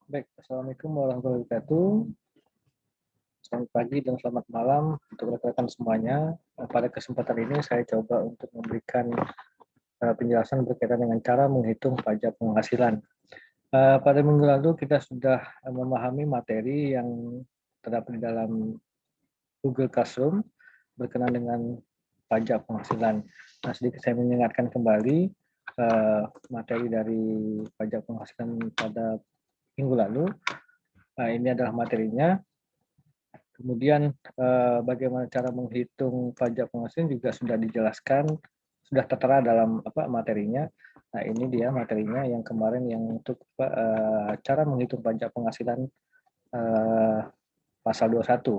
Baik, Assalamualaikum warahmatullahi wabarakatuh. Selamat pagi dan selamat malam untuk rekan-rekan semuanya. Pada kesempatan ini saya coba untuk memberikan penjelasan berkaitan dengan cara menghitung pajak penghasilan. Pada minggu lalu kita sudah memahami materi yang terdapat di dalam Google Classroom berkenaan dengan pajak penghasilan. Nah, sedikit saya mengingatkan kembali materi dari pajak penghasilan pada minggu lalu. Nah, ini adalah materinya. Kemudian bagaimana cara menghitung pajak penghasilan juga sudah dijelaskan, sudah tertera dalam materinya. Nah, ini dia materinya yang kemarin yang untuk cara menghitung pajak penghasilan pasal 21.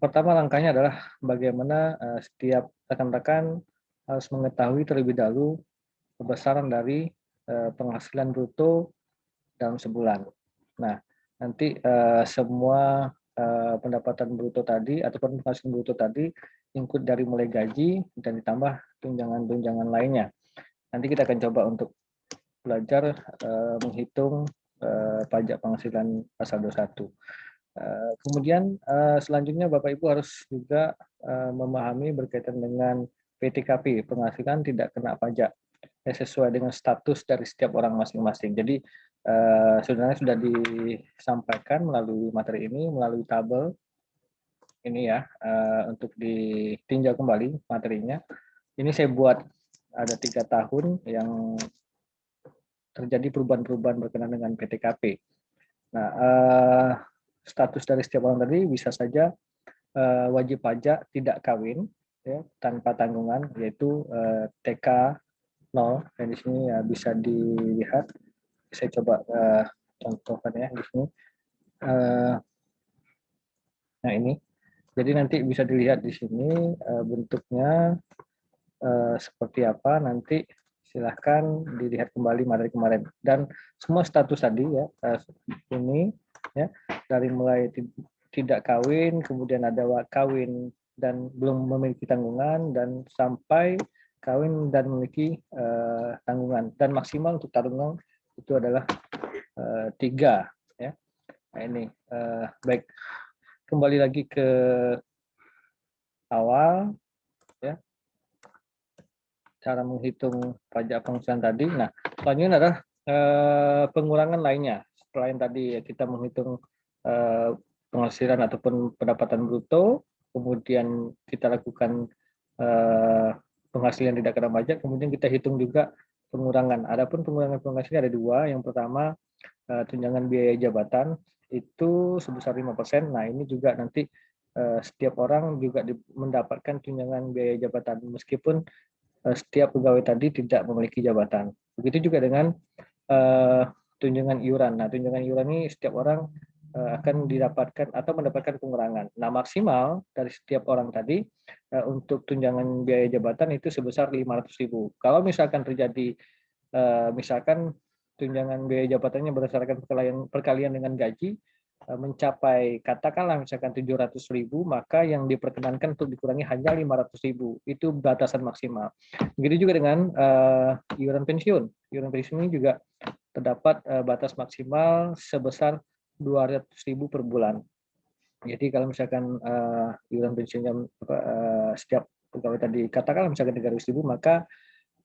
Pertama langkahnya adalah bagaimana setiap rekan-rekan harus mengetahui terlebih dahulu besaran dari penghasilan bruto dalam sebulan. Nah, nanti semua pendapatan bruto tadi ataupun penghasilan bruto tadi include dari mulai gaji dan ditambah tunjangan-tunjangan lainnya. Nanti kita akan coba untuk belajar menghitung pajak penghasilan pasal 21. Kemudian selanjutnya Bapak Ibu harus juga memahami berkaitan dengan PTKP, penghasilan tidak kena pajak, sesuai dengan status dari setiap orang masing-masing. Jadi sebenarnya sudah disampaikan melalui materi ini, melalui tabel ini ya, untuk ditinjau kembali materinya. Ini saya buat ada 3 tahun yang terjadi perubahan-perubahan berkenaan dengan PTKP. Nah, status dari setiap orang tadi bisa saja wajib pajak tidak kawin ya, tanpa tanggungan, yaitu TK 0. Dan di sini ya, bisa dilihat, saya coba contohkan ya di sini. Nah ini, jadi nanti bisa dilihat di sini bentuknya seperti apa. Nanti silahkan dilihat kembali materi kemarin. Dan semua status tadi ya ini ya, dari mulai tidak kawin, kemudian ada kawin dan belum memiliki tanggungan, dan sampai kawin dan memiliki tanggungan. Dan maksimal untuk tanggungan itu adalah 3 ya. Nah ini baik, kembali lagi ke awal ya, cara menghitung pajak penghasilan tadi. Nah, selanjutnya adalah pengurangan lainnya. Selain tadi kita menghitung penghasilan ataupun pendapatan bruto, kemudian kita lakukan penghasilan tidak kena pajak, kemudian kita hitung juga pengurangan. Adapun pengurangan penghasilan ada 2. Yang pertama tunjangan biaya jabatan itu sebesar 5%. Nah, ini juga nanti setiap orang juga mendapatkan tunjangan biaya jabatan meskipun setiap pegawai tadi tidak memiliki jabatan. Begitu juga dengan tunjangan iuran. Nah, tunjangan iuran ini setiap orang akan didapatkan atau mendapatkan pengurangan. Nah, maksimal dari setiap orang tadi untuk tunjangan biaya jabatan itu sebesar 500.000. Kalau misalkan terjadi misalkan tunjangan biaya jabatannya berdasarkan perkalian dengan gaji mencapai katakanlah misalkan 700.000, maka yang diperkenankan untuk dikurangi hanya 500.000. Itu batasan maksimal. Begitu juga dengan iuran pensiun. Iuran pensiun ini juga terdapat batas maksimal sebesar 200.000 per bulan. Jadi kalau misalkan iuran pensiunnya setiap pegawai tadi katakanlah misalkan 300.000, maka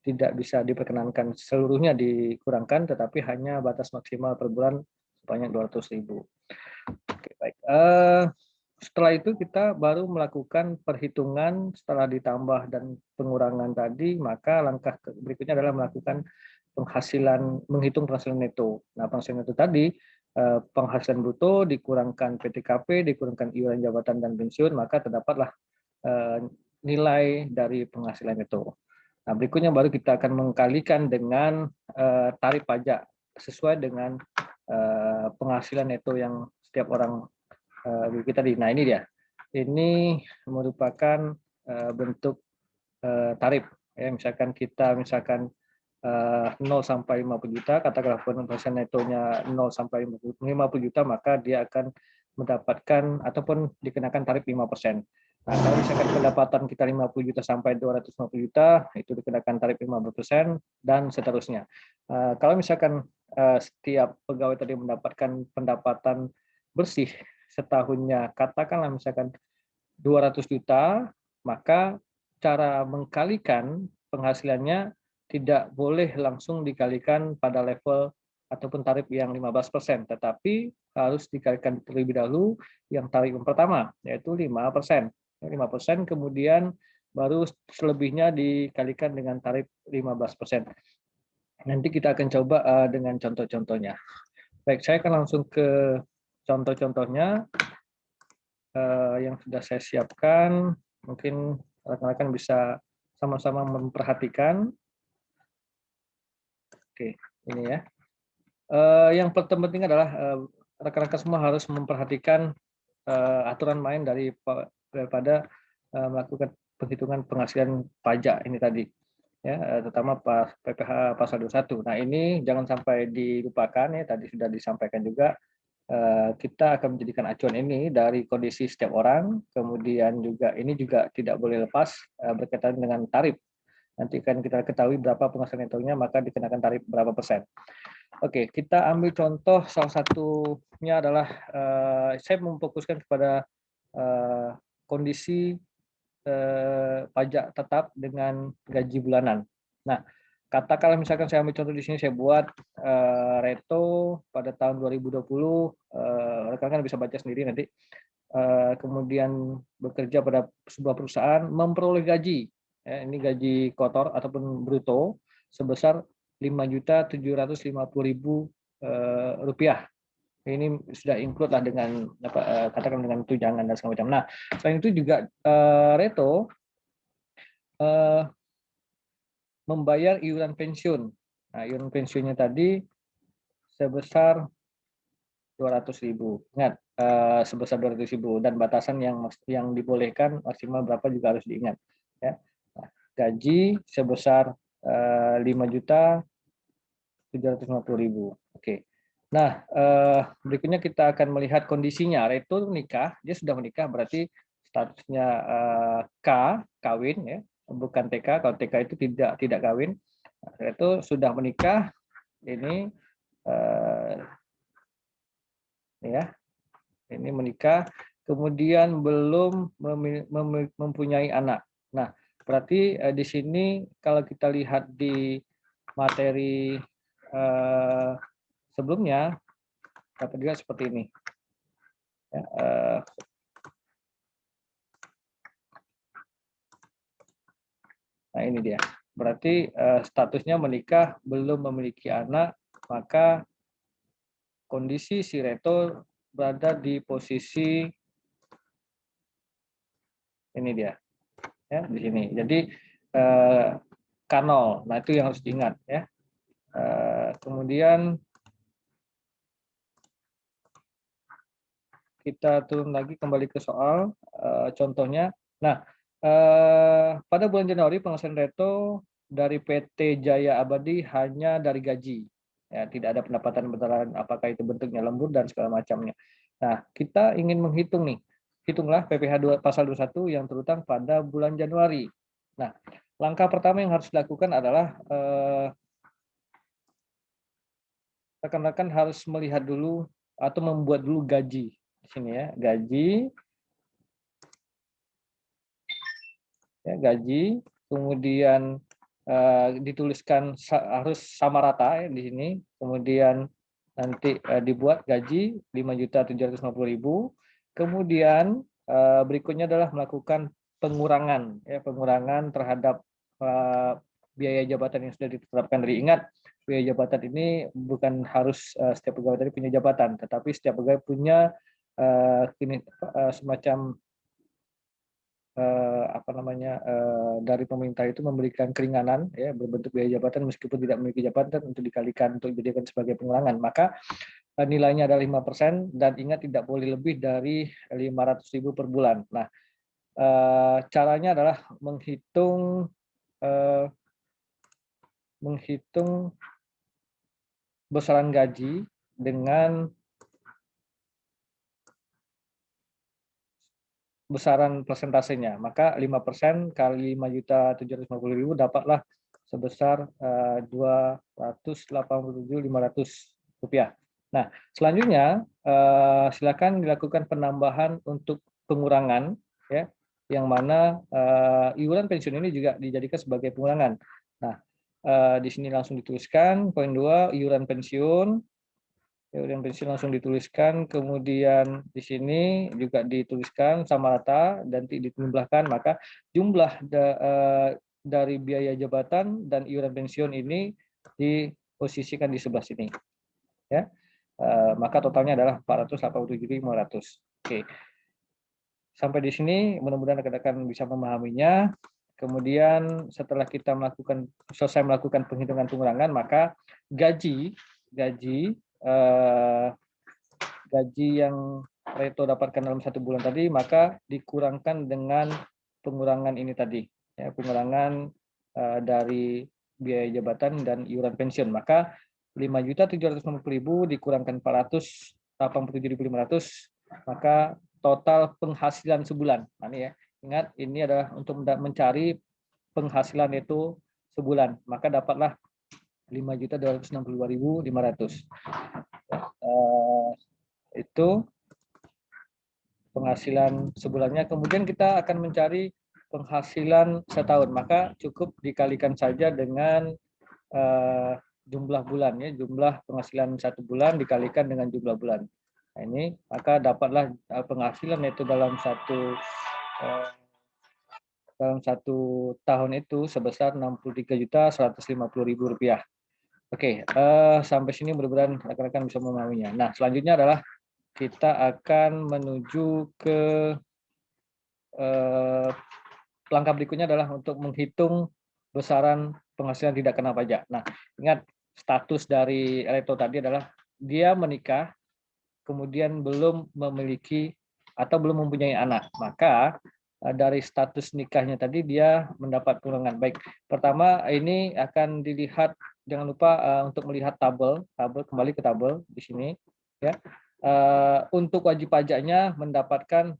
tidak bisa diperkenankan seluruhnya dikurangkan, tetapi hanya batas maksimal per bulan sebanyak 200.000. Oke, baik. Setelah itu kita baru melakukan perhitungan setelah ditambah dan pengurangan tadi, maka langkah berikutnya adalah melakukan penghasilan, menghitung penghasilan neto. Nah, penghasilan neto tadi penghasilan bruto dikurangkan PTKP, dikurangkan iuran jabatan dan pensiun, maka terdapatlah nilai dari penghasilan neto. Nah, berikutnya baru kita akan mengkalikan dengan tarif pajak sesuai dengan penghasilan neto yang setiap orang kita tadi. Nah, ini dia. Ini merupakan bentuk tarif. Ya, misalkan kita 0 sampai 50 juta, katakanlah penghasilan netonya 0 sampai 50 juta, maka dia akan mendapatkan ataupun dikenakan tarif 5%. Nah, kalau misalkan pendapatan kita 50 juta sampai 250 juta, itu dikenakan tarif 50% dan seterusnya. Kalau misalkan setiap pegawai tadi mendapatkan pendapatan bersih setahunnya, katakanlah misalkan 200 juta, maka cara mengkalikan penghasilannya tidak boleh langsung dikalikan pada level ataupun tarif yang 15%, tetapi harus dikalikan terlebih dahulu yang tarif yang pertama, yaitu 5%. 5%, kemudian baru selebihnya dikalikan dengan tarif 15%. Nanti kita akan coba dengan contoh-contohnya. Baik, saya akan langsung ke contoh-contohnya yang sudah saya siapkan. Mungkin rekan-rekan bisa sama-sama memperhatikan. Oke, ini ya. Yang penting adalah rekan-rekan semua harus memperhatikan aturan main daripada melakukan penghitungan penghasilan pajak ini tadi, ya, terutama PPh pasal 21. Nah, ini jangan sampai dilupakan ya, tadi sudah disampaikan juga. Kita akan menjadikan acuan ini dari kondisi setiap orang, kemudian juga ini juga tidak boleh lepas berkaitan dengan tarif. Nanti kan kita ketahui berapa penghasilan netonya, maka dikenakan tarif berapa persen. Oke, kita ambil contoh, salah satunya adalah saya memfokuskan kepada kondisi pajak tetap dengan gaji bulanan. Nah, katakanlah misalkan saya ambil contoh di sini, saya buat reto pada tahun 2020, rekan-rekan bisa baca sendiri nanti. Kemudian bekerja pada sebuah perusahaan, memperoleh gaji, ya, ini gaji kotor ataupun bruto sebesar 5.750.000 rupiah. Ini sudah include lah dengan katakan dengan tunjangan dan segala macam. Nah, selain itu juga reto membayar iuran pensiun. Nah, iuran pensiunnya tadi sebesar 200.000. Ingat, sebesar 200.000, dan batasan yang dibolehkan maksimal berapa juga harus diingat. Ya. Nah, gaji sebesar 5.750.000. Oke. Nah, berikutnya kita akan melihat kondisinya. Reto menikah, dia sudah menikah, berarti statusnya kawin, ya, bukan TK. Kalau TK itu tidak kawin. Reto sudah menikah, ini ya, ini menikah, kemudian belum mempunyai anak. Nah, berarti di sini kalau kita lihat di materi sebelumnya dapat juga seperti ini. Ya, nah, ini dia. Berarti statusnya menikah, belum memiliki anak, maka kondisi si Reto berada di posisi ini dia, ya, di sini. Jadi K0. Nah, itu yang harus diingat, ya. Kemudian kita turun lagi kembali ke soal contohnya. Nah, pada bulan Januari penghasilan Reto dari PT Jaya Abadi hanya dari gaji. Ya, tidak ada pendapatan beneran, apakah itu bentuknya lembur dan segala macamnya. Nah, kita ingin menghitung nih. Hitunglah PPh pasal 21 yang terutang pada bulan Januari. Nah, langkah pertama yang harus dilakukan adalah rekan-rekan harus melihat dulu atau membuat dulu gaji. Di sini ya, gaji, ya, gaji, kemudian dituliskan harus sama rata ya, di sini, kemudian nanti dibuat gaji 5.750.000, kemudian berikutnya adalah melakukan pengurangan, ya, pengurangan terhadap biaya jabatan yang sudah ditetapkan. Dari ingat, biaya jabatan ini bukan harus setiap pegawai tadi punya jabatan, tetapi setiap pegawai punya semacam dari pemerintah itu memberikan keringanan, ya, berbentuk biaya jabatan meskipun tidak memiliki jabatan untuk dikalikan untuk dijadikan sebagai pengurangan. Maka nilainya adalah 5% dan ingat tidak boleh lebih dari 500.000 per bulan. Nah, caranya adalah menghitung besaran gaji dengan besaran persentasenya. Maka 5% kali 5.750.000 dapatlah sebesar Rp287.500. Nah, selanjutnya silakan dilakukan penambahan untuk pengurangan, ya, yang mana iuran pensiun ini juga dijadikan sebagai pengurangan. Nah, di sini langsung dituliskan poin 2 iuran pensiun. Iuran pensiun langsung dituliskan, kemudian di sini juga dituliskan sama rata dan dijumlahkan, maka jumlah dari biaya jabatan dan iuran pensiun ini diposisikan di sebelah sini, ya. Maka totalnya adalah 487.500. Oke. Sampai di sini mudah-mudahan rekan-rekan bisa memahaminya. Kemudian setelah kita selesai melakukan penghitungan pengurangan, maka gaji yang Reto dapatkan dalam 1 bulan tadi, maka dikurangkan dengan pengurangan ini tadi, ya, pengurangan dari biaya jabatan dan iuran pensiun. Maka 5.750.000 dikurangkan 487.500, maka total penghasilan sebulan. Nah, ini ya, ingat ini adalah untuk mencari penghasilan itu sebulan, maka dapatlah 5.262.500. Itu penghasilan sebulannya. Kemudian kita akan mencari penghasilan setahun, maka cukup dikalikan saja dengan jumlah bulan, ya, jumlah penghasilan 1 bulan dikalikan dengan jumlah bulan. Nah, ini maka dapatlah penghasilan itu dalam satu tahun itu sebesar Rp63.150.000. Oke, sampai sini mudah-mudahan rekan-rekan bisa memahaminya. Nah, selanjutnya adalah kita akan menuju ke langkah berikutnya adalah untuk menghitung besaran penghasilan tidak kena pajak. Nah, ingat status dari Reto tadi adalah dia menikah, kemudian belum memiliki atau belum mempunyai anak. Maka dari status nikahnya tadi dia mendapat pengurangan. Baik, pertama ini akan dilihat, jangan lupa untuk melihat tabel, kembali ke tabel di sini, ya. Untuk wajib pajaknya mendapatkan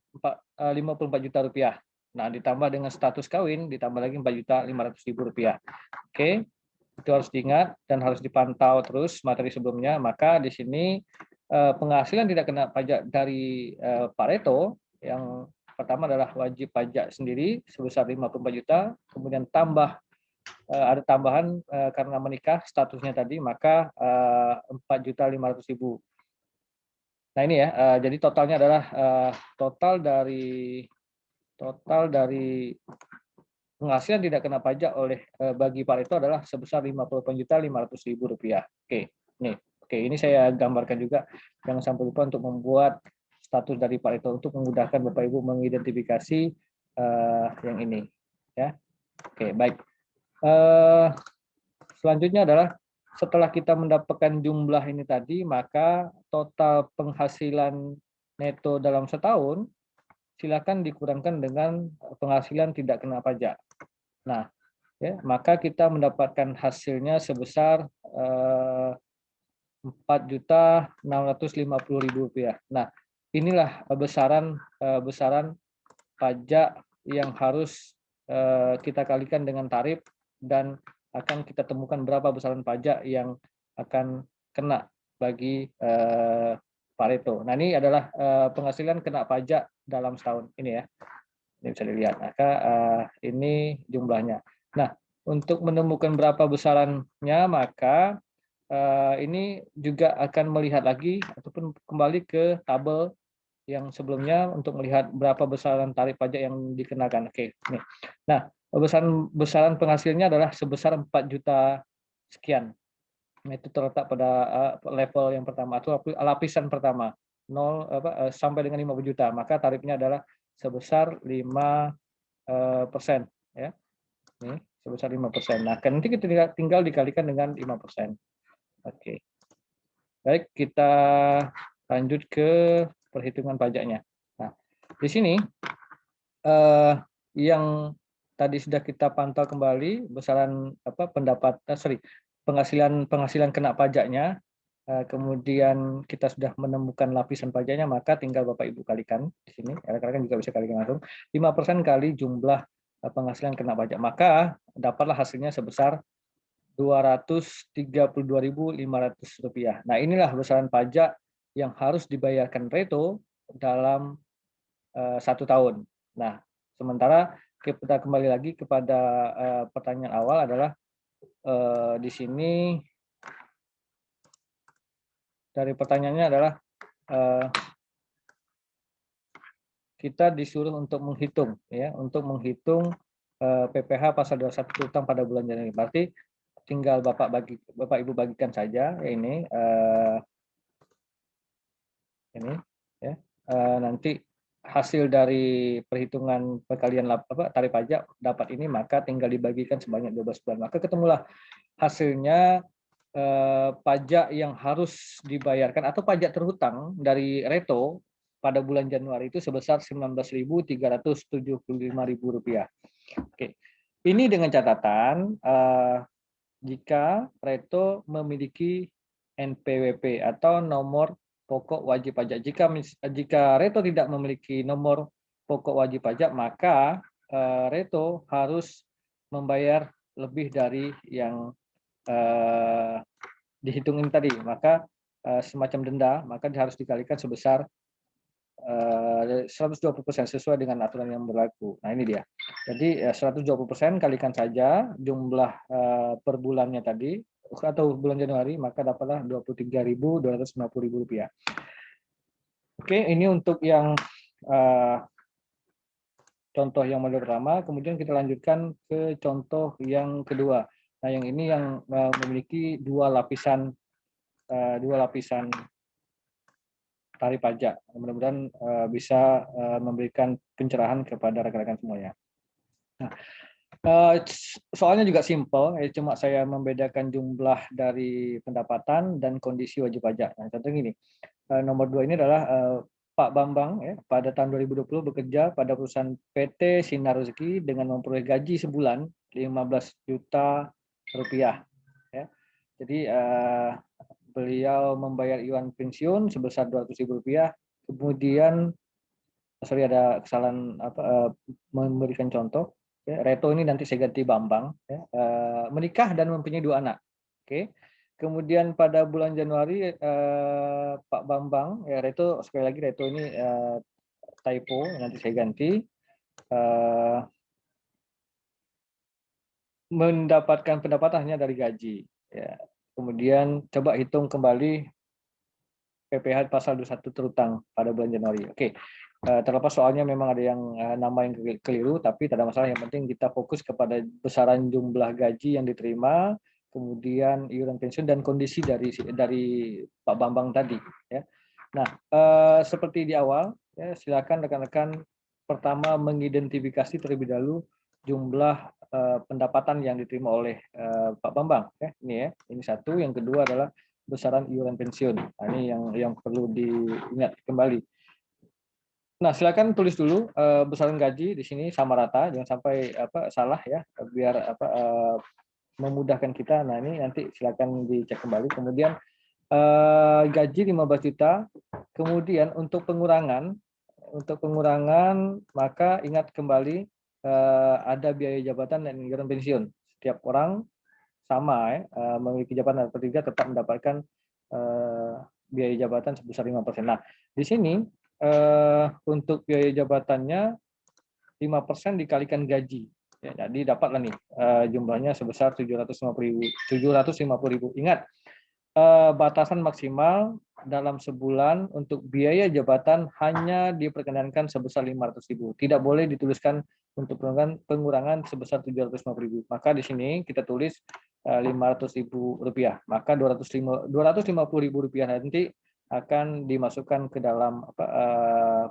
54 juta rupiah. Nah, ditambah dengan status kawin, ditambah lagi 4.500.000 rupiah. Oke, itu harus diingat dan harus dipantau terus materi sebelumnya. Maka di sini penghasilan tidak kena pajak dari Pak Reto yang pertama adalah wajib pajak sendiri sebesar 54 juta, kemudian ada tambahan karena menikah statusnya tadi, maka 4.500.000. Nah, ini ya, jadi totalnya adalah total dari penghasilan tidak kena pajak bagi Pak Reto adalah sebesar Rp58.500.000. Oke, ini saya gambarkan juga, jangan sampai lupa untuk membuat status dari Pak Reto untuk memudahkan Bapak Ibu mengidentifikasi yang ini, ya. Oke, baik. Selanjutnya adalah setelah kita mendapatkan jumlah ini tadi, maka total penghasilan neto dalam setahun silakan dikurangkan dengan penghasilan tidak kena pajak. Nah, ya, maka kita mendapatkan hasilnya sebesar Rp4.650.000. Nah, inilah besaran pajak yang harus kita kalikan dengan tarif dan akan kita temukan berapa besaran pajak yang akan kena bagi Pak Reto. Nah, ini adalah penghasilan kena pajak dalam setahun ini, ya. Ini bisa dilihat. Maka ini jumlahnya. Nah, untuk menemukan berapa besarannya, maka ini juga akan melihat lagi ataupun kembali ke tabel yang sebelumnya untuk melihat berapa besaran tarif pajak yang dikenakan. Oke, nih. Nah, besaran penghasilnya adalah sebesar 4 juta sekian. Nah, itu terletak pada level yang pertama atau lapisan pertama, 0 sampai dengan 50 juta. Maka tarifnya adalah sebesar 5%, ya. Ini sebesar 5%. Nah, nanti kita tinggal dikalikan dengan 5%. Oke. Baik, kita lanjut ke perhitungan pajaknya. Nah, di sini yang tadi sudah kita pantau kembali besaran penghasilan kena pajaknya, kemudian kita sudah menemukan lapisan pajaknya, maka tinggal Bapak Ibu kalikan di sini. Rekan-rekan juga bisa kalikan langsung 5% kali jumlah penghasilan kena pajak, maka dapatlah hasilnya sebesar Rp232.500. Nah, inilah besaran pajak yang harus dibayarkan Reto dalam 1 tahun. Nah, sementara kita kembali lagi kepada pertanyaan awal adalah di sini dari pertanyaannya adalah kita disuruh untuk menghitung PPh pasal 21 utang pada bulan Januari. Berarti tinggal Bapak Ibu bagikan saja ya ini ya. Nanti hasil dari perhitungan perkalian tarif pajak dapat ini, maka tinggal dibagikan sebanyak 12 bulan. Maka ketemulah hasilnya pajak yang harus dibayarkan atau pajak terhutang dari Reto pada bulan Januari itu sebesar Rp19.375.000. Oke. Ini dengan catatan jika Reto memiliki NPWP atau nomor pokok wajib pajak. Jika Reto tidak memiliki nomor pokok wajib pajak, maka Reto harus membayar lebih dari yang dihitungin tadi, maka semacam denda, maka harus dikalikan sebesar 120% sesuai dengan aturan yang berlaku. Nah, ini dia. Jadi 120% kalikan saja jumlah per bulannya tadi atau bulan Januari, maka dapatlah Rp23.250.000. Oke, ini untuk yang contoh yang model pertama. Kemudian kita lanjutkan ke contoh yang kedua. Nah, yang ini yang memiliki dua lapisan tarif pajak. Mudah-mudahan bisa memberikan pencerahan kepada rekan-rekan semuanya. Nah, soalnya juga simpel, cuma saya membedakan jumlah dari pendapatan dan kondisi wajib pajak. Nah, contoh gini, nomor 2 ini adalah Pak Bambang ya, pada tahun 2020 bekerja pada perusahaan PT Sinar Rezeki dengan memperoleh gaji sebulan 15 juta rupiah. Ya. Jadi beliau membayar iuran pensiun sebesar Rp200.000. Kemudian, ada kesalahan memberikan contoh. Ya, Reto ini nanti saya ganti Bambang. Ya, menikah dan mempunyai 2 anak. Oke. Kemudian pada bulan Januari Pak Bambang, ya Reto sekali lagi Reto ini typo, nanti saya ganti. Mendapatkan pendapatannya dari gaji. Ya. Kemudian coba hitung kembali PPh pasal 21 terutang pada bulan Januari. Oke, terlepas soalnya memang ada yang nama yang keliru, tapi tidak ada masalah. Yang penting kita fokus kepada besaran jumlah gaji yang diterima, kemudian iuran pensiun dan kondisi dari Pak Bambang tadi. Ya. Nah, seperti di awal, ya, silakan rekan-rekan pertama mengidentifikasi terlebih dahulu jumlah pendapatan yang diterima oleh Pak Bambang. Ya, ini satu. Yang kedua adalah besaran iuran pensiun. Nah, ini yang perlu diingat kembali. Nah, silakan tulis dulu besaran gaji di sini sama rata, jangan sampai salah ya, biar memudahkan kita. Nah, ini nanti silakan dicek kembali. Kemudian gaji 15 juta. Kemudian untuk pengurangan maka ingat kembali ada biaya jabatan dan iuran pensiun. Setiap orang sama ya, memiliki jabatan atau tidak tetap mendapatkan biaya jabatan sebesar 5%. Nah, di sini untuk biaya jabatannya 5% dikalikan gaji. Ya, jadi dapatlah nih jumlahnya sebesar 750.000. Ingat, batasan maksimal dalam sebulan untuk biaya jabatan hanya diperkenankan sebesar 500.000. Tidak boleh dituliskan untuk pengurangan sebesar 750.000. Maka di sini kita tulis 500.000 rupiah. Maka 250.000 rupiah nanti akan dimasukkan ke dalam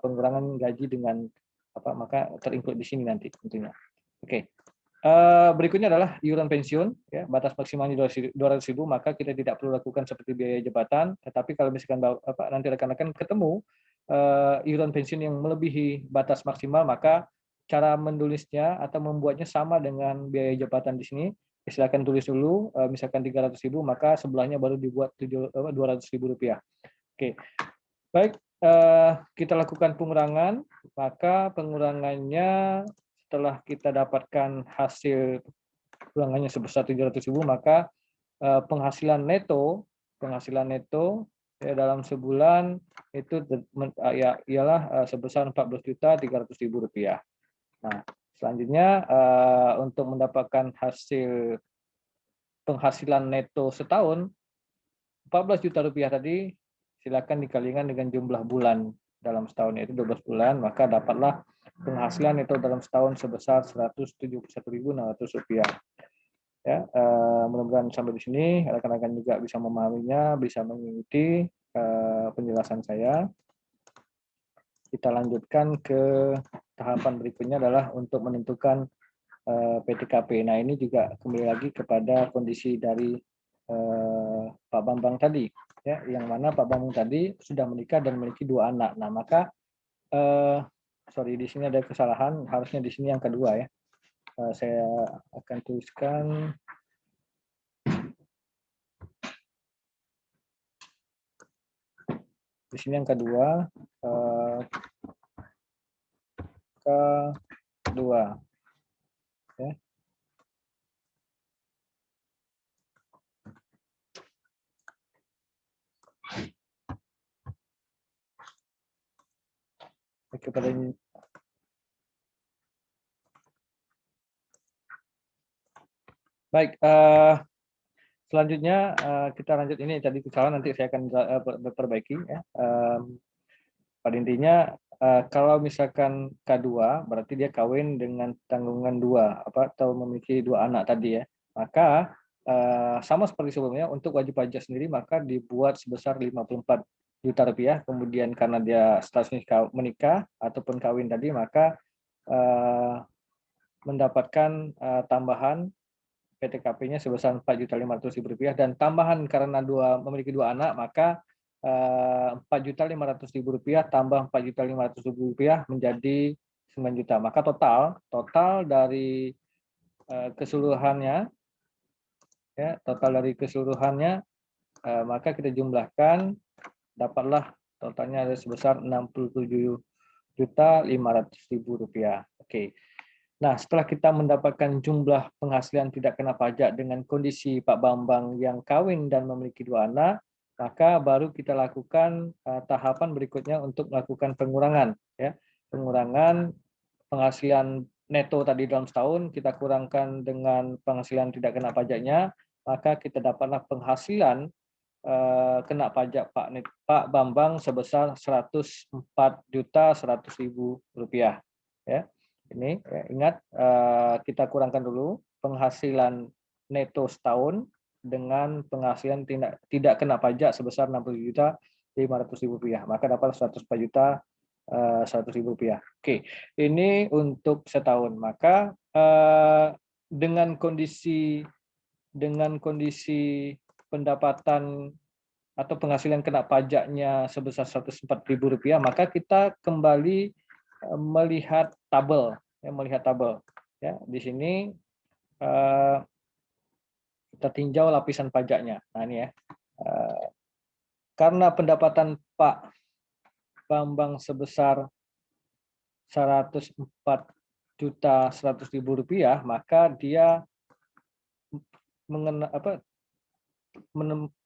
pengurangan gaji dengan maka terinclude di sini nanti tentunya. Oke. Berikutnya adalah iuran pensiun, ya, batas maksimalnya 200.000, maka kita tidak perlu lakukan seperti biaya jabatan. Tetapi kalau misalkan nanti rekan-rekan ketemu iuran pensiun yang melebihi batas maksimal, maka cara menulisnya atau membuatnya sama dengan biaya jabatan di sini. Silakan tulis dulu, misalkan 300.000, maka sebelahnya baru dibuat 200.000 rupiah. Oke, baik, kita lakukan pengurangan, maka pengurangannya setelah kita dapatkan hasil pengurangannya sebesar 700.000, maka penghasilan neto ya, dalam sebulan itu ya ialah sebesar Rp14.300.000. Nah, selanjutnya untuk mendapatkan hasil penghasilan neto setahun Rp14 juta tadi, silakan dikalikan dengan jumlah bulan dalam setahun, yaitu 12 bulan, maka dapatlah penghasilan neto dalam setahun sebesar Rp171.600. Ya, mudah-mudahan sampai di sini rekan-rekan juga bisa memahaminya, bisa mengikuti penjelasan saya. Kita lanjutkan ke tahapan berikutnya adalah untuk menentukan PTKP. Nah, ini juga kembali lagi kepada kondisi dari Pak Bambang tadi, ya, yang mana Pak Bambang tadi sudah menikah dan memiliki 2 anak. Nah, maka sorry, di sini ada kesalahan, harusnya di sini yang kedua ya. Saya akan tuliskan di sini yang kedua, ya. Kepada baik, selanjutnya kita lanjut, ini tadi kesalahan, nanti saya akan perbaiki ya. Pada intinya kalau misalkan K2 berarti dia kawin dengan tanggungan 2 atau memiliki 2 anak tadi ya. Maka sama seperti sebelumnya, untuk wajib pajak sendiri maka dibuat sebesar Rp54 juta. Kemudian karena dia statusnya menikah ataupun kawin tadi, maka mendapatkan tambahan PTKP-nya sebesar Rp4.500.000, dan tambahan karena memiliki 2 anak, maka Rp4.500.000 tambah Rp4.500.000 menjadi Rp9 juta. Maka total dari keseluruhannya ya, maka kita jumlahkan, dapatlah totalnya ada sebesar Rp67.500.000. Oke. Nah, setelah kita mendapatkan jumlah penghasilan tidak kena pajak dengan kondisi Pak Bambang yang kawin dan memiliki 2 anak, maka baru kita lakukan tahapan berikutnya untuk melakukan pengurangan. Ya. Pengurangan penghasilan neto tadi dalam setahun, kita kurangkan dengan penghasilan tidak kena pajaknya, maka kita dapatlah penghasilan kena pajak Pak Bambang sebesar Rp104.100.000. Ya. Ini ingat, kita kurangkan dulu penghasilan neto setahun dengan penghasilan tidak kena pajak sebesar Rp60.500.000, maka dapat Rp104.100.000. Oke, ini untuk setahun. Maka dengan kondisi pendapatan atau penghasilan kena pajaknya sebesar Rp104.000, maka kita kembali melihat tabel ya. Di sini kita tinjau lapisan pajaknya. Nah, ini ya, karena pendapatan Pak Bambang sebesar Rp104.100.000, maka dia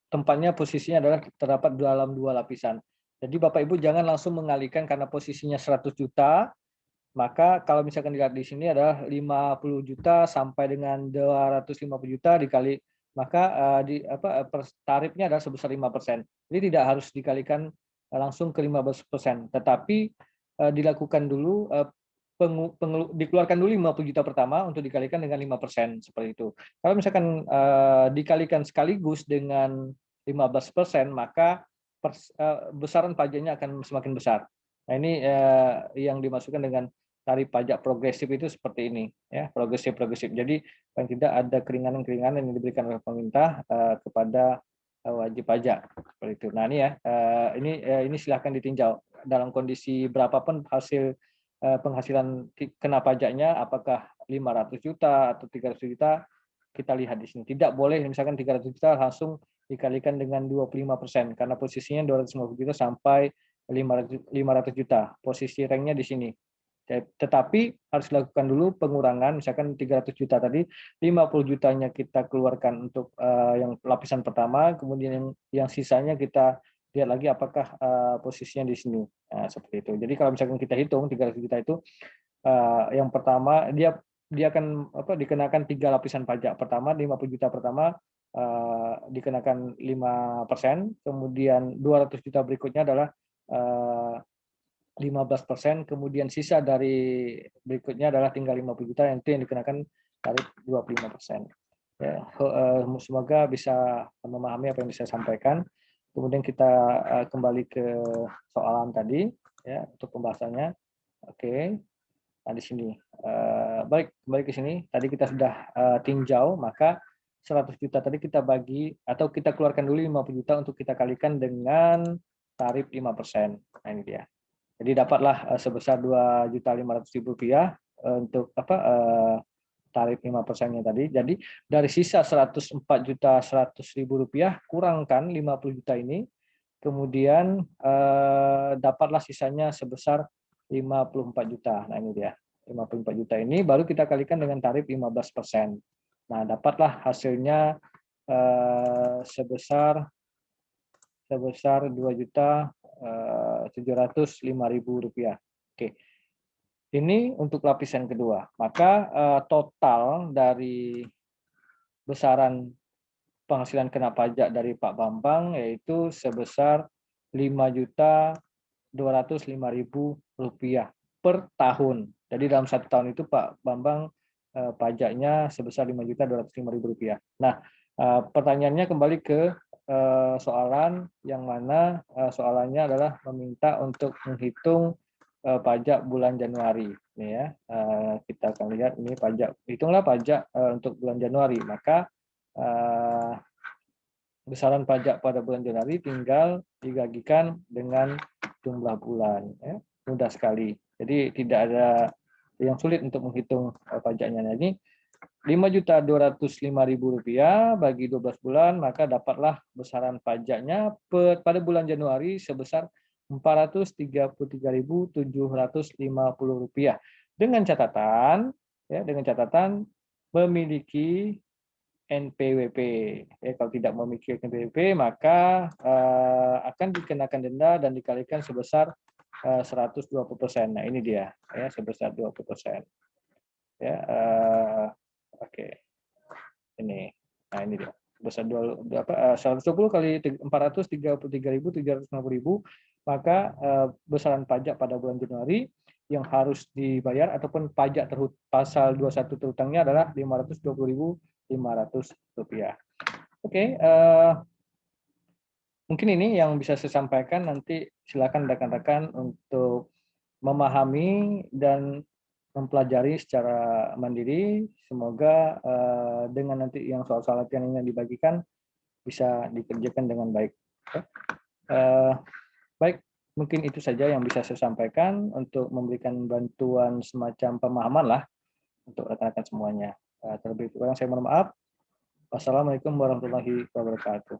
tempatnya posisinya adalah terdapat dalam 2 lapisan. Jadi Bapak Ibu jangan langsung mengalihkan karena posisinya 100 juta, maka kalau misalkan dilihat di sini adalah 50 juta sampai dengan 250 juta dikali, maka tarifnya adalah sebesar 5%. Jadi tidak harus dikalikan langsung ke 15%, tetapi dilakukan dulu dikeluarkan dulu 50 juta pertama untuk dikalikan dengan 5%, seperti itu. Kalau misalkan dikalikan sekaligus dengan 15%, maka besaran pajaknya akan semakin besar. Nah, ini yang dimasukkan dengan tarif pajak progresif itu seperti ini ya, progresif. Jadi paling tidak ada keringanan-keringanan yang diberikan oleh pemerintah kepada wajib pajak, seperti itu. Nah, ini ya, ini silahkan ditinjau dalam kondisi berapapun hasil penghasilan kena pajaknya, apakah 500 juta atau 300 juta, kita lihat di sini. Tidak boleh misalkan 300 juta langsung dikalikan dengan 25%, karena posisinya 250 juta sampai 500 juta. Posisi ranknya di sini. Tetapi harus dilakukan dulu pengurangan, misalkan 300 juta tadi, 50 jutanya kita keluarkan untuk yang lapisan pertama, kemudian yang sisanya kita lihat lagi apakah posisinya di sini. Nah, seperti itu. Jadi kalau misalkan kita hitung 300 juta itu, yang pertama dia akan dikenakan 3 lapisan pajak. Pertama 50 juta pertama dikenakan 5%, kemudian 200 juta berikutnya adalah 15%, kemudian sisa dari berikutnya adalah tinggal 50 juta yang itu yang dikenakan tarif 25%. Ya, semoga bisa memahami apa yang bisa saya sampaikan. Kemudian kita kembali ke soalan tadi ya untuk pembahasannya. Oke. Nah, di sini balik kembali ke sini. Tadi kita sudah tinjau, maka 100 juta tadi kita bagi atau kita keluarkan dulu 50 juta untuk kita kalikan dengan tarif 5%. Nah, ini dia. Jadi dapatlah sebesar Rp2.500.000 untuk tarif 5%-nya tadi. Jadi dari sisa Rp104.100.000 kurangkan 50 juta ini, kemudian dapatlah sisanya sebesar 54 juta. Nah ini dia, 54 juta ini baru kita kalikan dengan tarif 15%. Nah dapatlah hasilnya sebesar Rp2.705.000. Oke. Ini untuk lapisan kedua. Maka total dari besaran penghasilan kena pajak dari Pak Bambang yaitu sebesar Rp5.205.000 per tahun. Jadi dalam 1 tahun itu Pak Bambang pajaknya sebesar Rp5.205.000. Nah, pertanyaannya kembali ke soalan yang mana soalannya adalah meminta untuk menghitung pajak bulan Januari. Ini ya, kita akan lihat ini pajak. Hitunglah pajak untuk bulan Januari. Maka besaran pajak pada bulan Januari tinggal digagikan dengan jumlah bulan. Ya. Mudah sekali. Jadi tidak ada yang sulit untuk menghitung pajaknya. Nah, ini Rp5.205.000 bagi 12 bulan, maka dapatlah besaran pajaknya pada bulan Januari sebesar Rp433.750 dengan catatan memiliki NPWP. Kalau tidak memiliki NPWP maka akan dikenakan denda dan dikalikan sebesar 120%. Nah ini dia ya sebesar 20%. Ya, oke. Ini. Nah ini dia. Sebesar 120 kali 433.750.000, maka besaran pajak pada bulan Januari yang harus dibayar ataupun pajak pasal 21 terutangnya adalah Rp520.500. Oke, mungkin ini yang bisa saya sampaikan. Nanti silakan rekan-rekan untuk memahami dan mempelajari secara mandiri. Semoga dengan nanti yang soal-soal latihan yang dibagikan bisa dikerjakan dengan baik. Baik, mungkin itu saja yang bisa saya sampaikan untuk memberikan bantuan semacam pemahaman lah untuk rekan-rekan semuanya. Terlebih kurang saya mohon maaf. Wassalamualaikum warahmatullahi wabarakatuh.